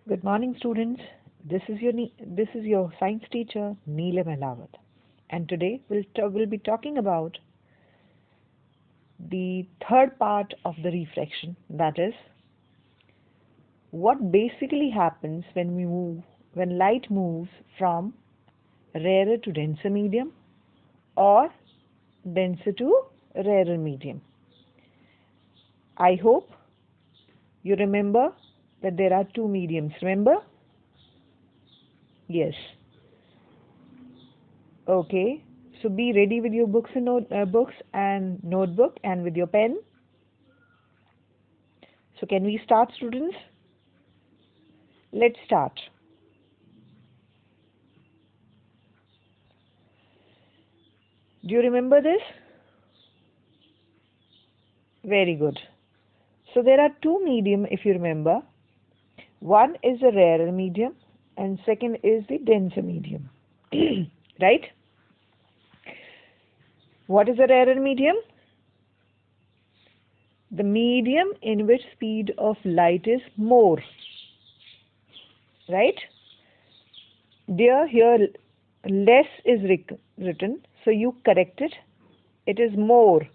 Good morning, students. This is your science teacher Neelam Elawat, and today we'll be talking about the third part of the refraction. That is, what basically happens when light moves from rarer to denser medium or denser to rarer medium. I hope you remember that there are two mediums. Remember? Yes. Okay. So be ready with your books and notebook and with your pen. So can we start, students? Let's start. Do you remember this? Very good. So there are two medium, if you remember. One is the rarer medium and second is the denser medium. Right? What is a rarer medium? The medium in which speed of light is more. Right? Dear, here less is written, so you correct it. It is more.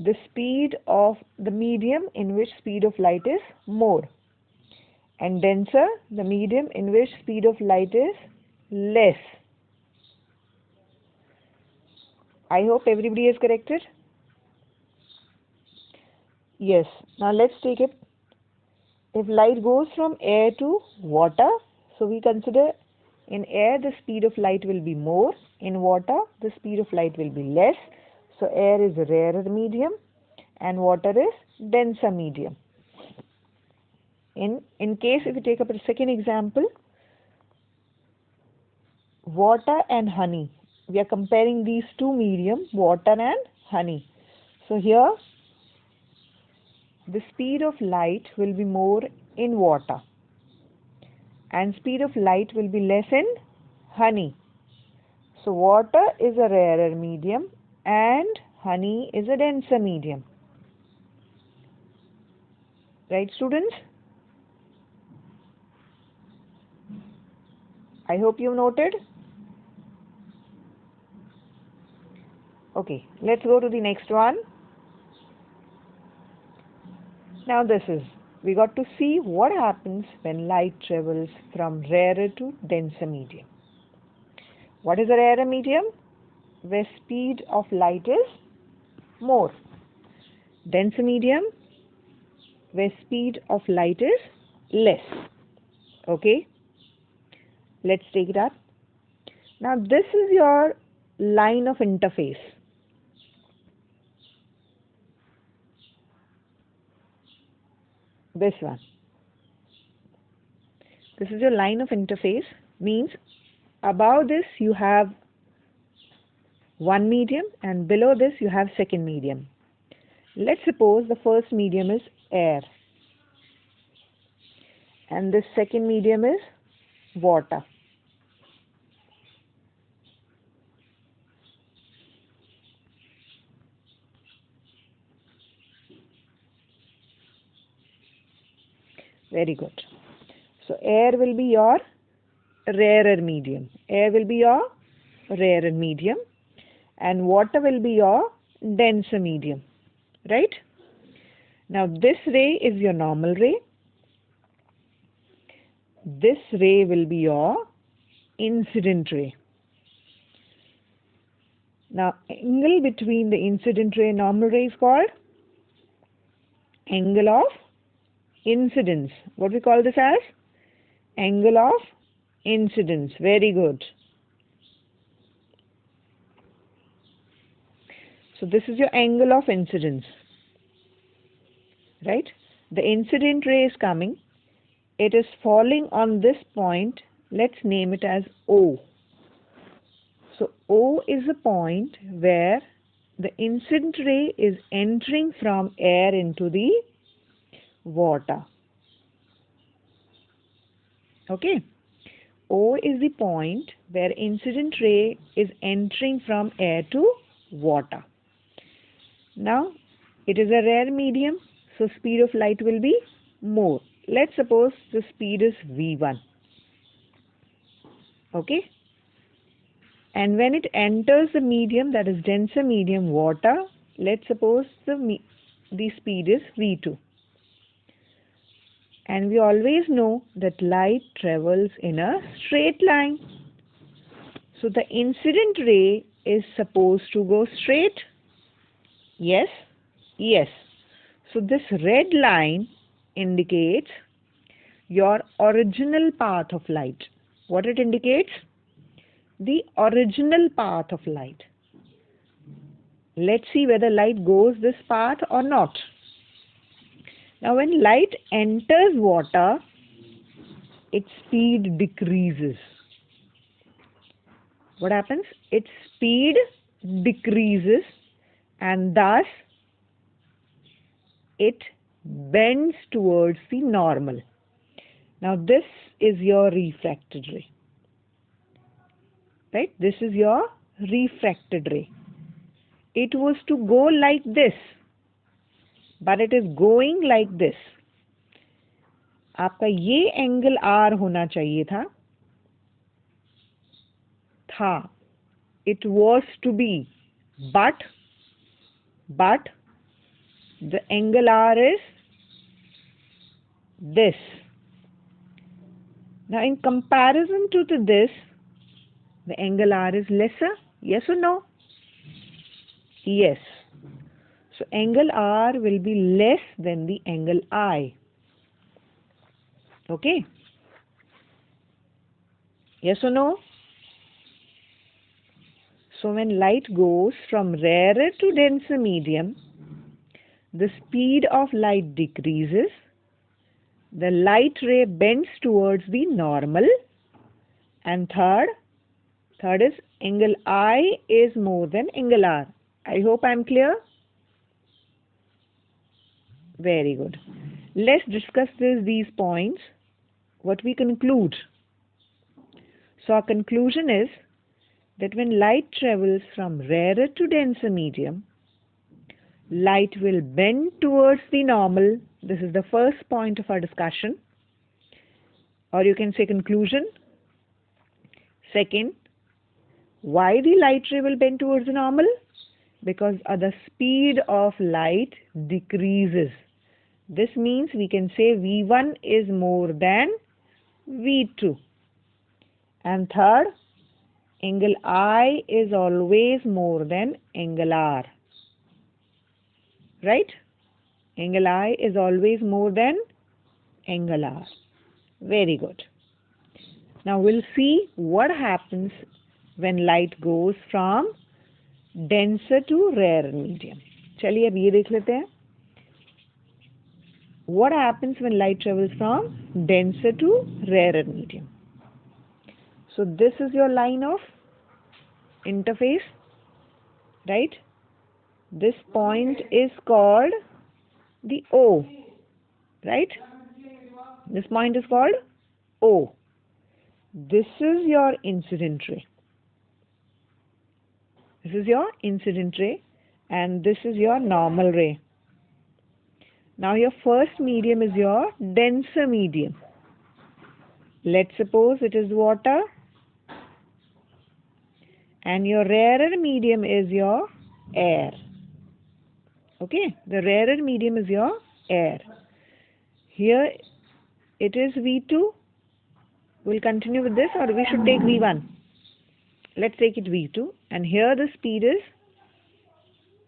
The speed of the medium in which speed of light is more. And denser, the medium in which speed of light is less. I hope everybody is corrected. Yes. Now let's take it. If light goes from air to water, so we consider in air the speed of light will be more. In water, the speed of light will be less. So air is a rarer medium and water is denser medium. In case if we take up a second example, water and honey. We are comparing these two mediums, water and honey. So here the speed of light will be more in water and speed of light will be less in honey. So water is a rarer medium and honey is a denser medium. Right, students? I hope you noted. Okay, let's go to the next one. Now we got to see what happens when light travels from rarer to denser medium. What is a rarer medium? Where speed of light is more. Denser medium, where speed of light is less. Okay, let's take it up. Now this is your line of interface. This one. This is your line of interface, means above this you have one medium and below this you have second medium. Let's suppose the first medium is air and the second medium is water. Very good. So air will be your rarer medium. Air will be your rarer medium and water will be your denser medium. Right? Now this ray is your normal ray. This ray will be your incident ray. Now angle between the incident ray and normal ray is called angle of incidence. What we call this as? Angle of incidence. Very good. So this is your angle of incidence. Right? The incident ray is coming. It is falling on this point. Let's name it as O. So O is a point where the incident ray is entering from air into the water. Okay. O is the point where incident ray is entering from air to water. Now it is a rare medium, so speed of light will be more. Let's suppose the speed is v1. Okay? And when it enters the medium, that is denser medium, water, let's suppose the speed is v2. And we always know that light travels in a straight line. So the incident ray is supposed to go straight. Yes? Yes. So this red line indicates your original path of light. What it indicates? The original path of light. Let's see whether light goes this path or not. Now when light enters water, its speed decreases. What happens? Its speed decreases and thus it bends towards the normal. Now this is your refracted ray. Right? This is your refracted ray. It was to go like this, but it is going like this. आपका ये angle R होना चाहिए था. It was to be, but the angle R is this. Now in comparison to this, the angle R is lesser. Yes or no? Yes. So angle R will be less than the angle I. Okay? Yes or no? So when light goes from rarer to denser medium, the speed of light decreases. The light ray bends towards the normal. And third is angle I is more than angle R. I hope I am clear. Very good. Let's discuss these points. What we conclude. So our conclusion is that when light travels from rarer to denser medium, light will bend towards the normal. This is the first point of our discussion. Or you can say conclusion. Second, why the light ray will bend towards the normal? Because the speed of light decreases. This means we can say V1 is more than V2. And third, angle I is always more than angle R. Right? Angle I is always more than angle R. Very good. Now we'll see what happens when light goes from denser to rarer medium. चलिए अब ये देख लेते हैं. What happens when light travels from denser to rarer medium? So this is your line of interface, right? This point is called the O, right? This point is called O. This is your incident ray. This is your incident ray and this is your normal ray. Now your first medium is your denser medium. Let's suppose it is water and your rarer medium is your air. Okay, the rarer medium is your air. Here it is V2. We'll continue with this or we should take V1. Let's take it V2 and here the speed is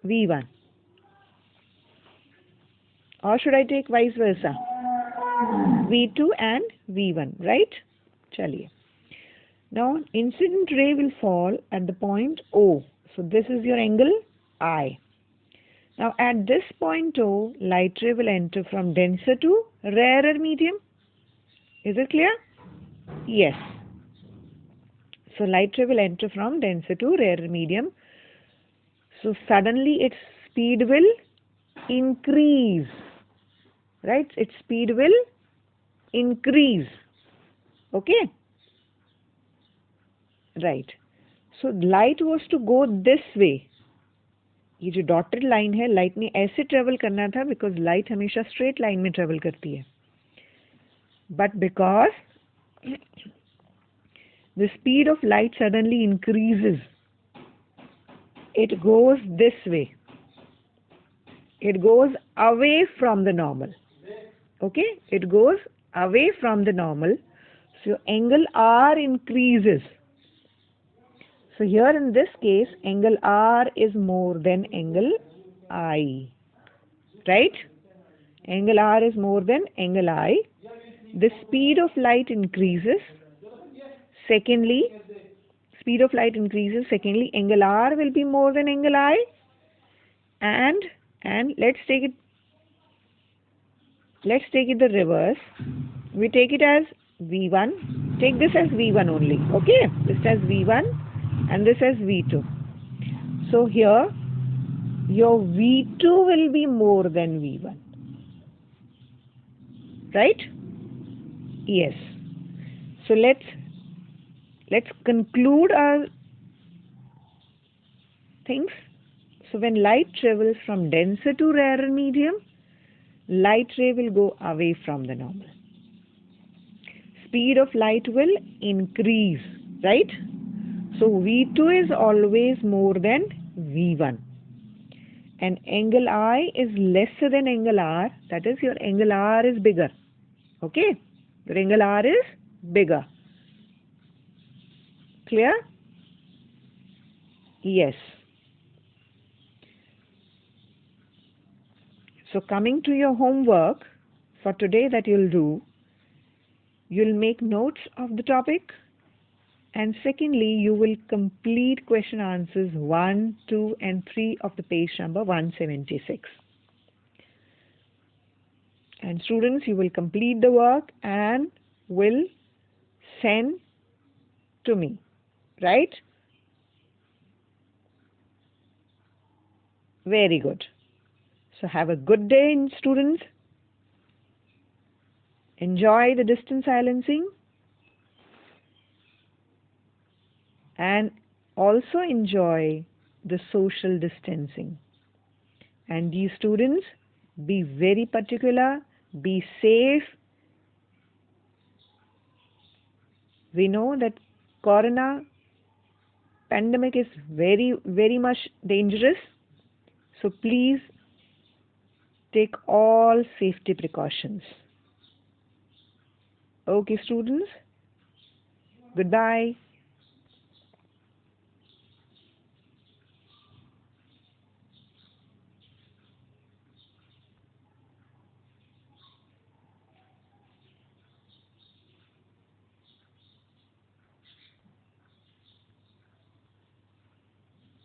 V1. Or should I take vice versa? V2 and V1, right? Chaliye. Now incident ray will fall at the point O. So this is your angle I. Now at this point O, light ray will enter from denser to rarer medium. Is it clear? Yes. So light ray will enter from denser to rarer medium. So suddenly its speed will increase. Right? Its speed will increase. Okay? Right. So light was to go this way. ये जो dotted line है, light ने ऐसे travel करना था because light हमेशा straight line में travel करती है. But because the speed of light suddenly increases, it goes this way. It goes away from the normal. Okay? It goes away from the normal. So angle R increases. So here in this case, angle R is more than angle I. Right? Angle R is more than angle I. The speed of light increases. Secondly, speed of light increases. Secondly, angle R will be more than angle I. And let's take it the reverse. We take it as V1. Take this as V1 only. Okay? This as V1 and this as V2. So here your V2 will be more than V1. Right? Yes. So let's conclude our things. So when light travels from denser to rarer medium, light ray will go away from the normal. Speed of light will increase, right? So V2 is always more than V1. And angle I is lesser than angle R. That is, your angle R is bigger. Okay? Your angle R is bigger. Clear? Yes. So coming to your homework for today that you'll do, you'll make notes of the topic, and secondly, you will complete question answers 1, 2 and 3 of the page number 176. And students, you will complete the work and will send to me, right? Very good. So have a good day, students. Enjoy the distance silencing and also enjoy the social distancing. And you students, be very particular, be safe. We know that corona pandemic is very, very much dangerous. So please take all safety precautions. Okay, students. Goodbye.